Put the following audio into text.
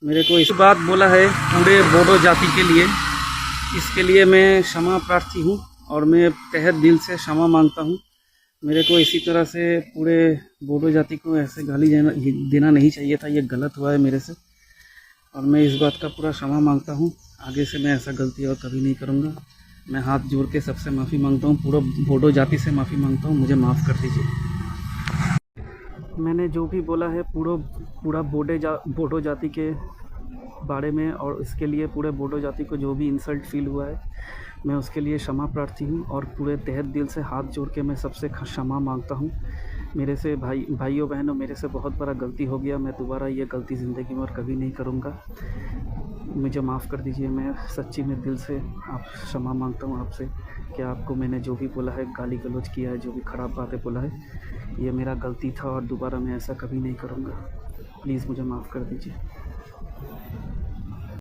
मेरे को इस बात बोला है पूरे बोडो जाति के लिए। इसके लिए मैं क्षमा प्रार्थी हूँ और मैं तहे दिल से क्षमा मांगता हूँ। मेरे को इसी तरह से पूरे बोडो जाति को ऐसे गाली देना नहीं चाहिए था। ये गलत हुआ है मेरे से और मैं इस बात का पूरा क्षमा मांगता हूँ। आगे से मैं ऐसा गलती और कभी नहीं करूँगा। मैं हाथ जोड़ के सबसे माफ़ी मांगता हूँ, पूरा बोडो जाति से माफ़ी मांगता हूँ, मुझे माफ़ कर दीजिए। मैंने जो भी बोला है पूरा बोडो जाति के बारे में और इसके लिए पूरे बोडो जाति को जो भी इंसल्ट फील हुआ है, मैं उसके लिए क्षमा प्रार्थी हूँ और पूरे तहे दिल से हाथ जोड़ के मैं सबसे क्षमा मांगता हूँ। मेरे से भाइयों बहनों, मेरे से बहुत बड़ा गलती हो गया। मैं दोबारा ये गलती ज़िंदगी में और कभी नहीं करूँगा। मुझे माफ़ कर दीजिए। मैं सच्ची में दिल से आप क्षमा मांगता हूँ आपसे कि आपको मैंने जो भी बोला है, गाली गलौज किया है, जो भी ख़राब बातें बोला है, ये मेरा गलती था और दोबारा मैं ऐसा कभी नहीं करूँगा। प्लीज़ मुझे माफ़ कर दीजिए।